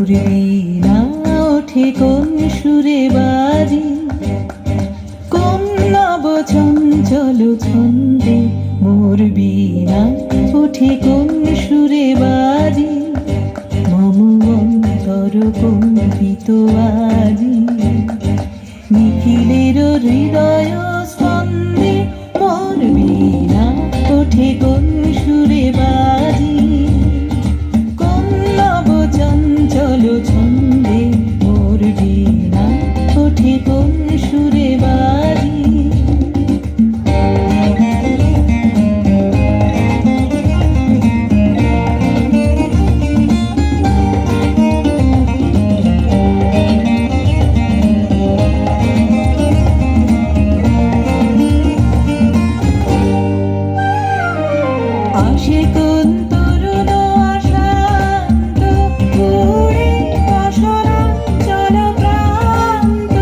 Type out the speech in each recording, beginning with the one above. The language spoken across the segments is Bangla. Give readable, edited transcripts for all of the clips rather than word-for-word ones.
বীণা ওঠে কোন সুরে বাজি, কোন নব চঞ্চল ছন্দে। মোর বীণা ওঠে কোন সুরে বাজি, মম অন্তর কম্পিত আজি। নিখিলের হৃদয় স্পন্দে মোর বীণা ওঠে কোন সুরে বাজি, কোন নব চঞ্চল ছন্দে। মোর বীণা ওঠে কোন সুরে বাজি। আসে কোন তরুণ অশান্ত, ঘুরে বসরাঞ্চল প্রান্ত।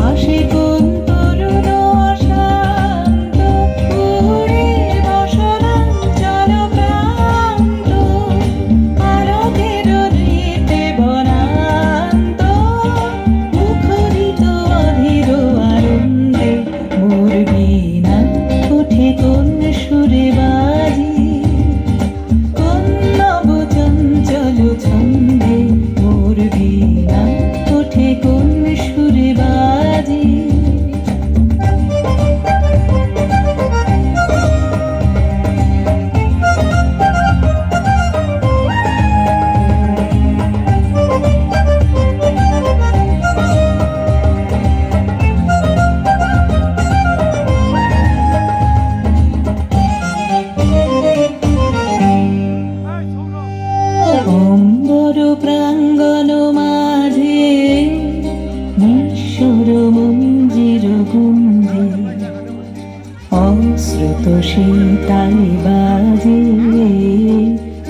আসে কোন তরুণ অশান্ত, ঘুরে বসরাঞ্চল প্রান্ত। আলোকের হৃদে বনান্ত, মুখরিত অধীর আনন্দে। মোর বীণা ওঠে কোন সুরে বাজি, কোন নব চঞ্চল ছন্দে। মোর বীণা ওঠে কোন সুরে বাজি। অম্বর প্রাঙ্গণ মাঝে নিঃস্বর মঞ্জির গুঞ্জে, অশ্রুত শীতালে বাজে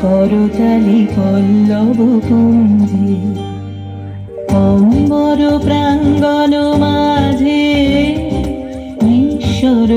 করতালি পল্লব কুঞ্জে। অম্বর প্রাঙ্গণ মাঝে নিঃস্বর